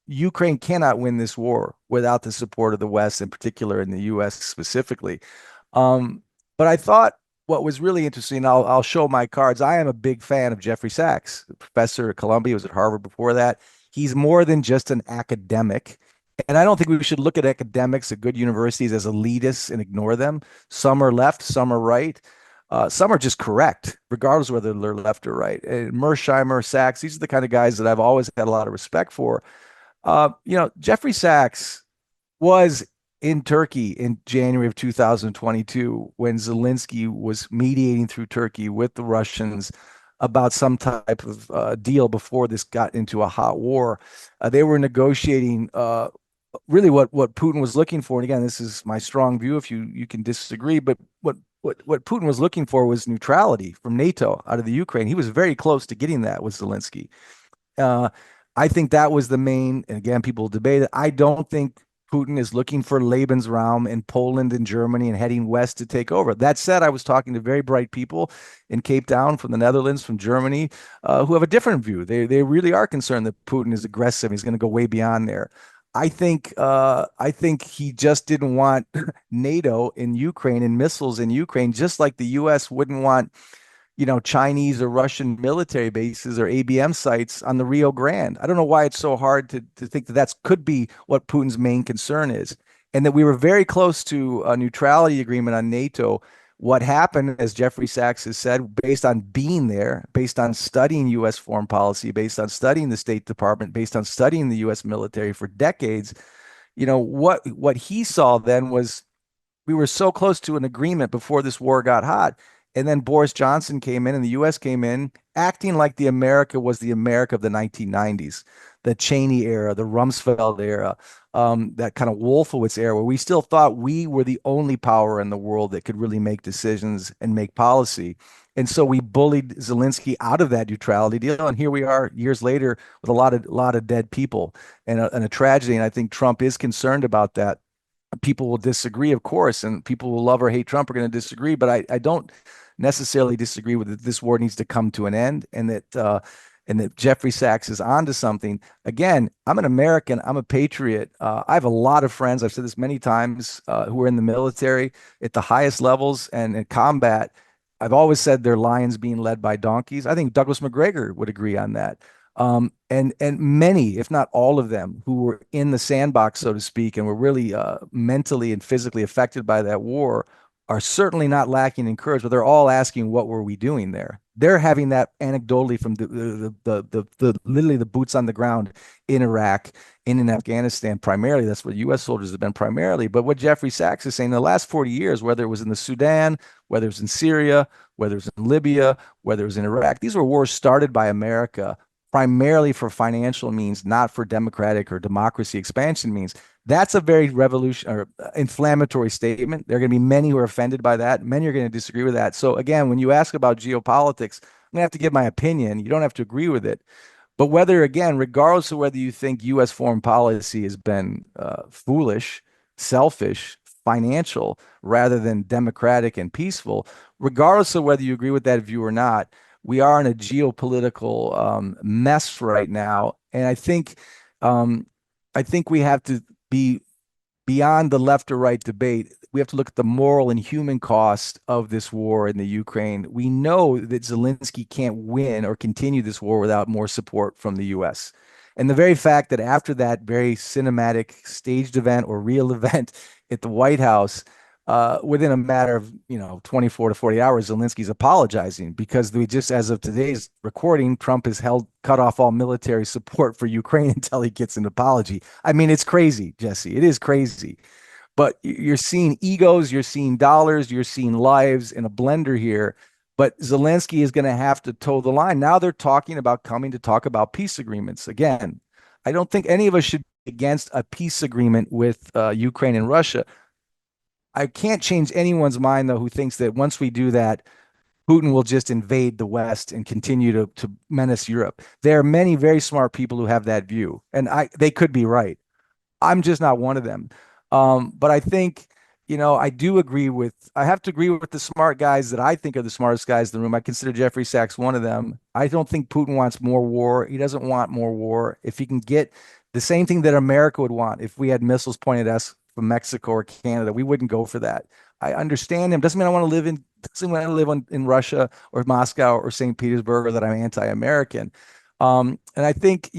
Ukraine cannot win this war without the support of the West, in particular in the U.S. specifically. But I thought what was really interesting, I'll show my cards. I am a big fan of Jeffrey Sachs, professor at Columbia, was at Harvard before that. He's more than just an academic. And I don't think we should look at academics at good universities as elitists and ignore them. Some are left, some are right. Some are just correct, regardless of whether they're left or right. And Mersheimer, Sachs, these are the kind of guys that I've always had a lot of respect for. Jeffrey Sachs was in Turkey in January of 2022 when Zelensky was mediating through Turkey with the Russians about some type of deal before this got into a hot war. They were negotiating really what Putin was looking for. And again, this is my strong view. If you can disagree, but what Putin was looking for was neutrality from NATO out of the Ukraine. He was very close to getting that with Zelensky. Uh, I think that was the main, and again, people debate it. I don't think Putin is looking for Lebensraum in Poland and Germany and heading west to take over. That said, I was talking to very bright people in Cape Town from the Netherlands, from Germany, who have a different view. They really are concerned that Putin is aggressive. He's going to go way beyond there. I think he just didn't want NATO in Ukraine and missiles in Ukraine, just like the U.S. wouldn't want Chinese or Russian military bases or ABM sites on the Rio Grande. I don't know why it's so hard to think that that could be what Putin's main concern is. And that we were very close to a neutrality agreement on NATO. What happened, as Jeffrey Sachs has said, based on being there, based on studying U.S. foreign policy, based on studying the State Department, based on studying the U.S. military for decades, what he saw then was we were so close to an agreement before this war got hot. And then Boris Johnson came in and the US came in acting like the America was the America of the 1990s, the Cheney era, the Rumsfeld era, that kind of Wolfowitz era, where we still thought we were the only power in the world that could really make decisions and make policy. And so we bullied Zelensky out of that neutrality deal. And here we are years later with a lot of dead people and a tragedy. And I think Trump is concerned about that. People will disagree, of course, and people who love or hate Trump are going to disagree. But I don't necessarily disagree with that this war needs to come to an end, and that and that Jeffrey Sachs is onto something. Again, I'm an American. I'm a patriot. I have a lot of friends. I've said this many times who are in the military at the highest levels and in combat. I've always said they're lions being led by donkeys. I think Douglas McGregor would agree on that. And many, if not all of them, who were in the sandbox, so to speak, and were really mentally and physically affected by that war, are certainly not lacking in courage, but they're all asking, what were we doing there? They're having that anecdotally from the literally the boots on the ground in Iraq, in Afghanistan, primarily. That's what U.S. soldiers have been primarily. But what Jeffrey Sachs is saying, the last 40 years, whether it was in the Sudan, whether it was in Syria, whether it was in Libya, whether it was in Iraq, these were wars started by America primarily for financial means, not for democratic or democracy expansion means. That's a very revolution or inflammatory statement. There are going to be many who are offended by that. Many are going to disagree with that. So again, when you ask about geopolitics, I'm going to have to give my opinion. You don't have to agree with it. But whether, again, regardless of whether you think U.S. foreign policy has been foolish, selfish, financial, rather than democratic and peaceful, regardless of whether you agree with that view or not, we are in a geopolitical mess right now, and I think we have to be beyond the left or right debate. We have to look at the moral and human cost of this war in the Ukraine. We know that Zelensky can't win or continue this war without more support from the US. And the very fact that after that very cinematic staged event or real event at the White House, within a matter of 24 to 40 hours, Zelensky's apologizing because we just, as of today's recording, Trump has cut off all military support for Ukraine until he gets an apology. I mean, it's crazy, Jesse. It is crazy. But you're seeing egos, you're seeing dollars, you're seeing lives in a blender here. But Zelensky is going to have to toe the line. Now they're talking about coming to talk about peace agreements. Again, I don't think any of us should be against a peace agreement with Ukraine and Russia. I can't change anyone's mind, though, who thinks that once we do that, Putin will just invade the West and continue to menace Europe. There are many very smart people who have that view, and they could be right. I'm just not one of them. But I think, I have to agree with the smart guys that I think are the smartest guys in the room. I consider Jeffrey Sachs one of them. I don't think Putin wants more war. He doesn't want more war. If he can get the same thing that America would want, if we had missiles pointed at us from Mexico or Canada, we wouldn't go for that. I understand him. Doesn't mean I want to live in Russia or Moscow or St. Petersburg or that I'm anti-American. And I think,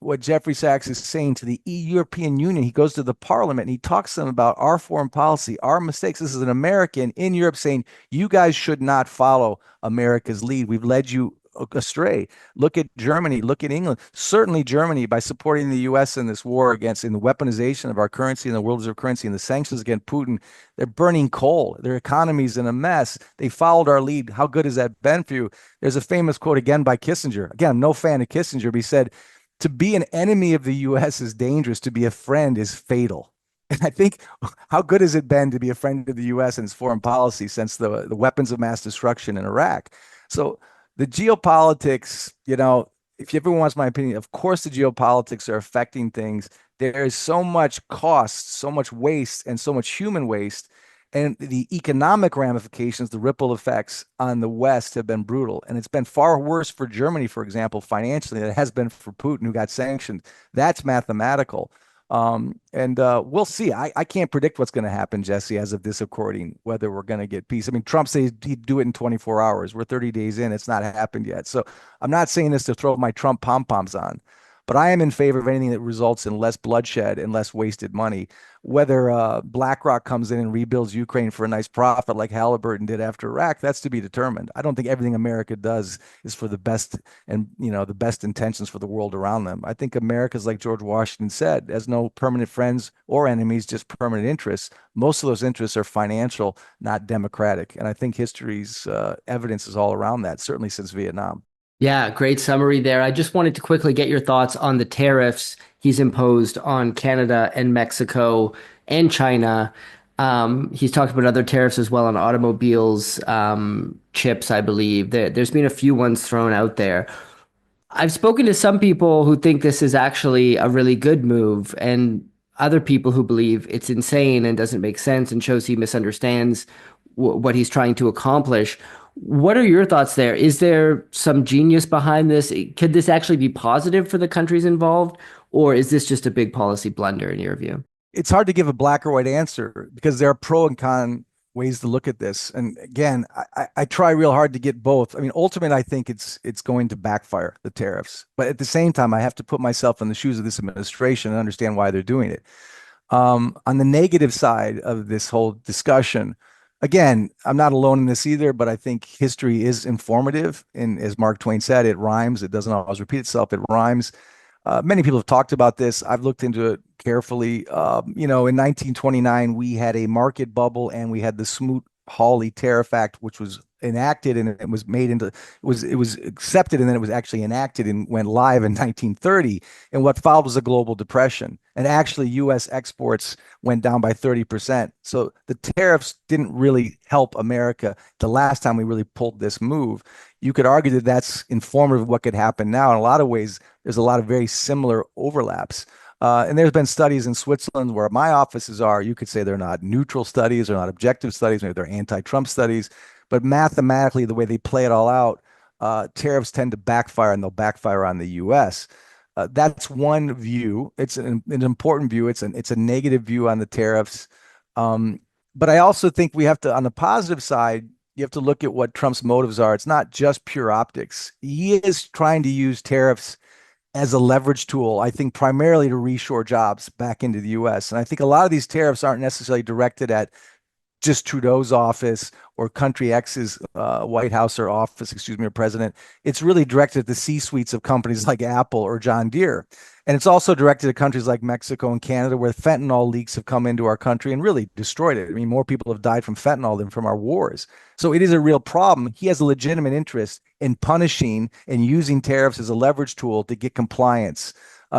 what Jeffrey Sachs is saying to the European Union, he goes to the parliament and he talks to them about our foreign policy, our mistakes. This is an American in Europe saying, you guys should not follow America's lead. We've led you astray. Look at Germany, look at England. Certainly Germany, by supporting the US in this war in the weaponization of our currency and the world reserve currency and the sanctions against Putin, they're burning coal. Their economy's in a mess. They followed our lead. How good has that been for you? There's a famous quote again by Kissinger. Again, I'm no fan of Kissinger, but he said, to be an enemy of the US is dangerous. To be a friend is fatal. And I think, how good has it been to be a friend of the US and its foreign policy since the weapons of mass destruction in Iraq? So the geopolitics, if everyone wants my opinion, of course the geopolitics are affecting things. There is so much cost, so much waste, and so much human waste. And the economic ramifications, the ripple effects on the West have been brutal. And it's been far worse for Germany, for example, financially, than it has been for Putin, who got sanctioned. That's mathematical. And we'll see. I can't predict what's going to happen, Jesse, as of this recording, whether we're going to get peace. I mean, Trump says he'd do it in 24 hours. We're 30 days in. It's not happened yet. So I'm not saying this to throw my Trump pom-poms on, but I am in favor of anything that results in less bloodshed and less wasted money. Whether BlackRock comes in and rebuilds Ukraine for a nice profit like Halliburton did after Iraq, that's to be determined. I don't think everything America does is for the best and the best intentions for the world around them. I think America's, like George Washington said, has no permanent friends or enemies, just permanent interests. Most of those interests are financial, not democratic. And I think history's evidence is all around that, certainly since Vietnam. Yeah, great summary there. I just wanted to quickly get your thoughts on the tariffs he's imposed on Canada and Mexico and China. He's talked about other tariffs as well on automobiles, chips, I believe. There's been a few ones thrown out there. I've spoken to some people who think this is actually a really good move, and other people who believe it's insane and doesn't make sense and shows he misunderstands what he's trying to accomplish. What are your thoughts there? Is there some genius behind this? Could this actually be positive for the countries involved, or is this just a big policy blunder in your view? It's hard to give a black or white answer because there are pro and con ways to look at this. And again, I try real hard to get both. I mean, ultimately, I think it's going to backfire, the tariffs. But at the same time, I have to put myself in the shoes of this administration and understand why they're doing it. On the negative side of this whole discussion, again, I'm not alone in this either, but I think history is informative. And as Mark Twain said, it rhymes. It doesn't always repeat itself. It rhymes. Many people have talked about this. I've looked into it carefully. In 1929, we had a market bubble and we had the Smoot-Hawley Tariff Act, which was enacted and it was made into it was accepted and then it was actually enacted and went live in 1930. And what followed was a global depression. And actually, U.S. exports went down by 30%. So the tariffs didn't really help America the last time we really pulled this move. You could argue that that's informative of what could happen now. In a lot of ways, there's a lot of very similar overlaps. And there's been studies in Switzerland where my offices are. You could say they're not neutral studies, they're not objective studies, maybe they're anti-Trump studies. But mathematically, the way they play it all out, tariffs tend to backfire and they'll backfire on the US. That's one view. It's an important view. It's a negative view on the tariffs. But I also think we have to, on the positive side, you have to look at what Trump's motives are. It's not just pure optics. He is trying to use tariffs as a leverage tool, I think primarily to reshore jobs back into the US. And I think a lot of these tariffs aren't necessarily directed at just Trudeau's office or Country X's White House or office, excuse me, or president. It's really directed at the C-suites of companies like Apple or John Deere. And it's also directed at countries like Mexico and Canada, where fentanyl leaks have come into our country and really destroyed it. I mean, more people have died from fentanyl than from our wars. So it is a real problem. He has a legitimate interest in punishing and using tariffs as a leverage tool to get compliance.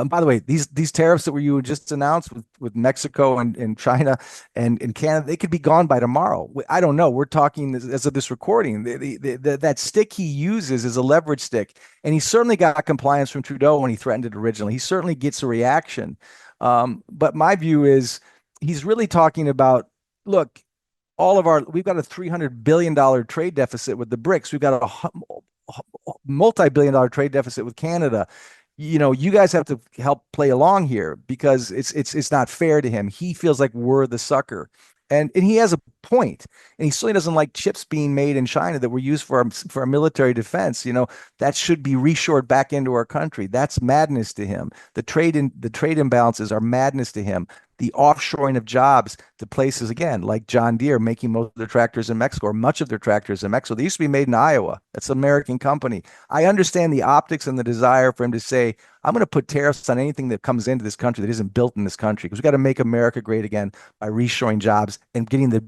By the way, these tariffs that were you just announced with Mexico and China and Canada, they could be gone by tomorrow. I don't know. We're talking as of this recording. That stick he uses is a leverage stick, and he certainly got compliance from Trudeau when he threatened it originally. He certainly gets a reaction. But my view is he's really talking about, look, we've got a $300 billion trade deficit with the BRICS. We've got a multi-billion-dollar trade deficit with Canada. You guys have to help play along here because it's not fair to him. He feels like we're the sucker. And he has a point. And he certainly doesn't like chips being made in China that were used for our military defense. That should be reshored back into our country. That's madness to him. The trade imbalances are madness to him. The offshoring of jobs to places, again, like John Deere making most of their tractors in Mexico, or much of their tractors in Mexico. They used to be made in Iowa. That's an American company. I understand the optics and the desire for him to say, I'm going to put tariffs on anything that comes into this country that isn't built in this country, because we got to make America great again by reshoring jobs and getting the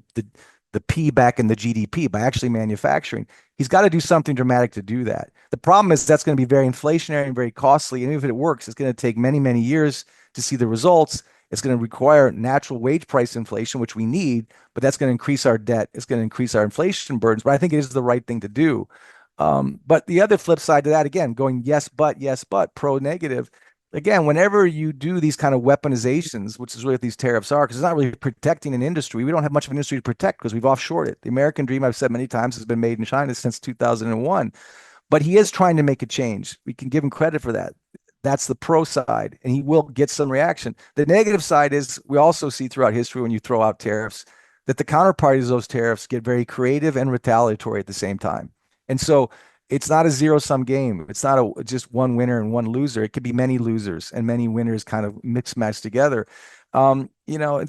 P back in the GDP by actually manufacturing. He's got to do something dramatic to do that. The problem is that's going to be very inflationary and very costly. And even if it works, it's going to take many, many years to see the results. It's going to require natural wage price inflation, which we need, but that's going to increase our debt. It's going to increase our inflation burdens. But I think it is the right thing to do. But the other flip side to that, again, going yes, but, pro negative. Again, whenever you do these kind of weaponizations, which is really what these tariffs are, because it's not really protecting an industry. We don't have much of an industry to protect because we've offshored it. The American dream, I've said many times, has been made in China since 2001. But he is trying to make a change. We can give him credit for that. That's the pro side, and he will get some reaction. The negative side is we also see throughout history when you throw out tariffs that the counterparties of those tariffs get very creative and retaliatory at the same time. And so it's not a zero-sum game. It's not just one winner and one loser. It could be many losers and many winners kind of mixed match together. And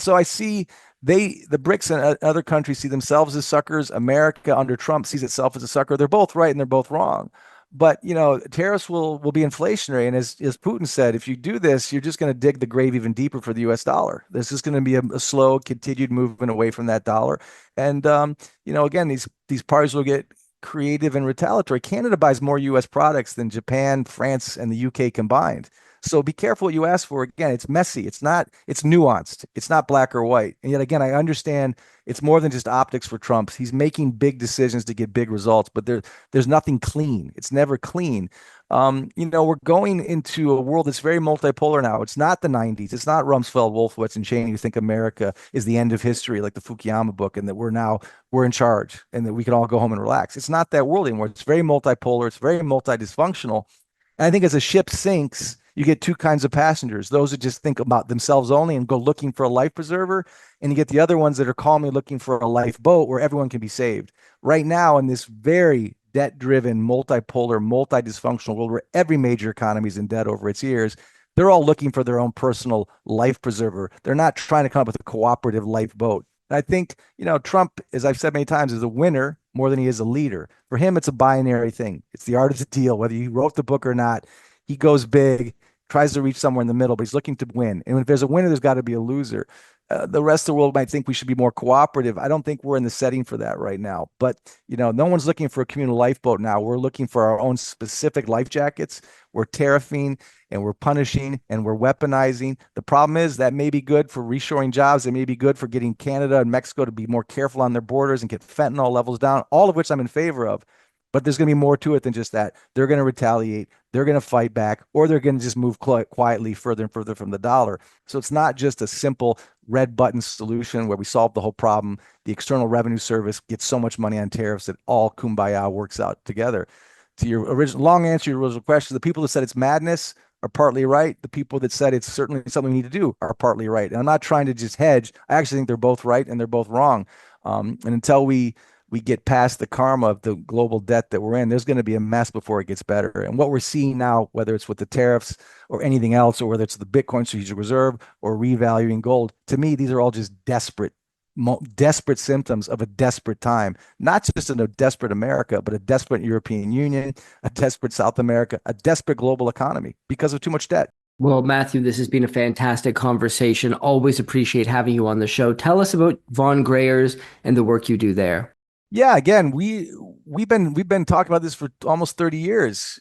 so I see the BRICS and other countries see themselves as suckers. America under Trump sees itself as a sucker. They're both right and they're both wrong. But tariffs will be inflationary, and as Putin said, if you do this, you're just going to dig the grave even deeper for the U.S. dollar. There's just going to be a slow, continued movement away from that dollar. And again, these parties will get creative and retaliatory. Canada buys more U.S. products than Japan, France, and the U.K. combined. So be careful what you ask for. Again, it's messy. It's nuanced. It's not black or white. And yet again, I understand it's more than just optics for Trump. He's making big decisions to get big results, but there's nothing clean. It's never clean. We're going into a world that's very multipolar now. It's not the 90s. It's not Rumsfeld, Wolfowitz, and Cheney who think America is the end of history, like the Fukuyama book, and that we're in charge and that we can all go home and relax. It's not that world anymore. It's very multipolar. It's very multi-dysfunctional. And I think as a ship sinks, you get two kinds of passengers: those who just think about themselves only and go looking for a life preserver, and you get the other ones that are calmly looking for a lifeboat where everyone can be saved. Right now, in this very debt-driven, multipolar, multi-dysfunctional world where every major economy is in debt over its ears, they're all looking for their own personal life preserver. They're not trying to come up with a cooperative lifeboat. And I think, Trump, as I've said many times, is a winner more than he is a leader. For him, it's a binary thing. It's the art of the deal. Whether he wrote the book or not, he goes big, tries to reach somewhere in the middle, but he's looking to win. And if there's a winner, there's got to be a loser. The rest of the world might think we should be more cooperative. I don't think we're in the setting for that right now. But, no one's looking for a communal lifeboat now. We're looking for our own specific life jackets. We're tariffing and we're punishing and we're weaponizing. The problem is that may be good for reshoring jobs. It may be good for getting Canada and Mexico to be more careful on their borders and get fentanyl levels down, all of which I'm in favor of. But there's going to be more to it than just that. They're going to retaliate. They're going to fight back, or they're going to just move quietly further and further from the dollar. So it's not just a simple red button solution where we solve the whole problem. The External Revenue Service gets so much money on tariffs that all kumbaya works out together. To your original long answer, to your original question, the people that said it's madness are partly right. The people that said it's certainly something we need to do are partly right. And I'm not trying to just hedge. I actually think they're both right and they're both wrong. And until we get past the karma of the global debt that we're in, there's going to be a mess before it gets better. And what we're seeing now, whether it's with the tariffs or anything else, or whether it's the Bitcoin strategic reserve or revaluing gold, to me, these are all just desperate symptoms of a desperate time, not just in a desperate America, but a desperate European Union, a desperate South America, a desperate global economy because of too much debt. Well, Matthew, this has been a fantastic conversation. Always appreciate having you on the show. Tell us about Von Greyer's and the work you do there. Yeah, again, we've been talking about this for almost 30 years.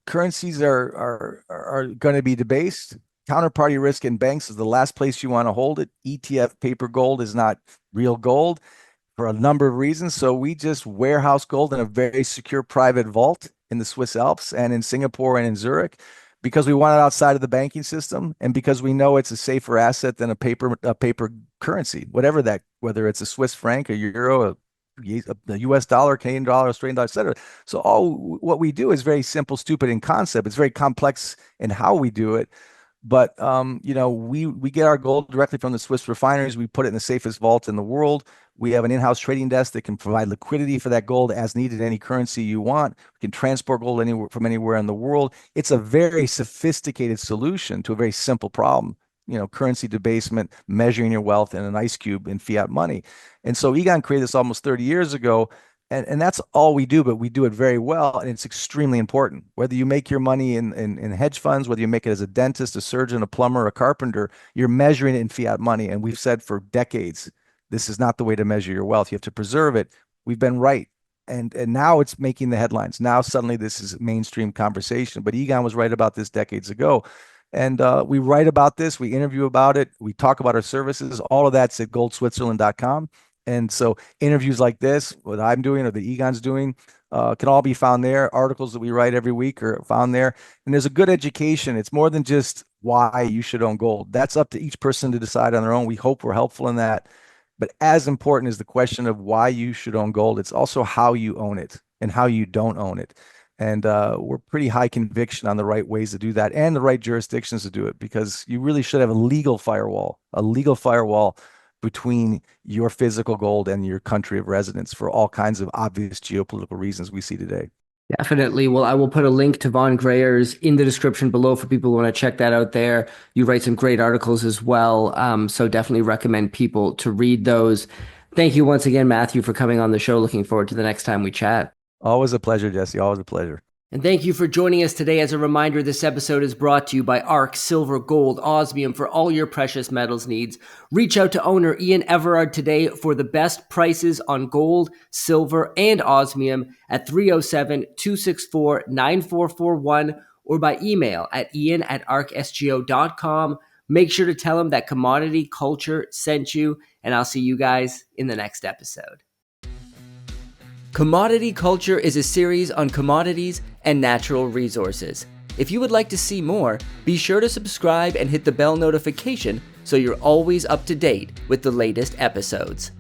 Currencies are going to be debased. Counterparty risk in banks is the last place you want to hold it. ETF paper gold is not real gold for a number of reasons. So we just warehouse gold in a very secure private vault in the Swiss Alps and in Singapore and in Zurich because we want it outside of the banking system and because we know it's a safer asset than a paper currency, whether it's a Swiss franc, a euro, the US dollar, Canadian dollar, Australian dollar, et cetera. So all what we do is very simple, stupid in concept. It's very complex in how we do it. But we get our gold directly from the Swiss refineries. We put it in the safest vault in the world. We have an in-house trading desk that can provide liquidity for that gold as needed, any currency you want. We can transport gold anywhere in the world. It's a very sophisticated solution to a very simple problem. Currency debasement, measuring your wealth in an ice cube in fiat money. And so Egon created this almost 30 years ago. And that's all we do, but we do it very well. And it's extremely important. Whether you make your money in hedge funds, whether you make it as a dentist, a surgeon, a plumber, a carpenter, you're measuring it in fiat money. And we've said for decades, this is not the way to measure your wealth. You have to preserve it. We've been right. And now it's making the headlines. Now suddenly this is mainstream conversation. But Egon was right about this decades ago. And we write about this, we interview about it, we talk about our services. All of that's at goldswitzerland.com. And so interviews like this, what I'm doing or the Egon's doing, can all be found there. Articles that we write every week are found there. And there's a good education. It's more than just why you should own gold. That's up to each person to decide on their own. We hope we're helpful in that. But as important as the question of why you should own gold, it's also how you own it and how you don't own it. And we're pretty high conviction on the right ways to do that and the right jurisdictions to do it, because you really should have a legal firewall between your physical gold and your country of residence for all kinds of obvious geopolitical reasons we see today. Definitely. Well, I will put a link to Von Greyer's in the description below for people who want to check that out there. You write some great articles as well. So definitely recommend people to read those. Thank you once again, Matthew, for coming on the show. Looking forward to the next time we chat. Always a pleasure, Jesse. Always a pleasure. And thank you for joining us today. As a reminder, this episode is brought to you by ARC, Silver, Gold, Osmium for all your precious metals needs. Reach out to owner Ian Everard today for the best prices on gold, silver, and osmium at 307-264-9441 or by email at ian@arcsgo.com. Make sure to tell him that Commodity Culture sent you, and I'll see you guys in the next episode. Commodity Culture is a series on commodities and natural resources. If you would like to see more, be sure to subscribe and hit the bell notification so you're always up to date with the latest episodes.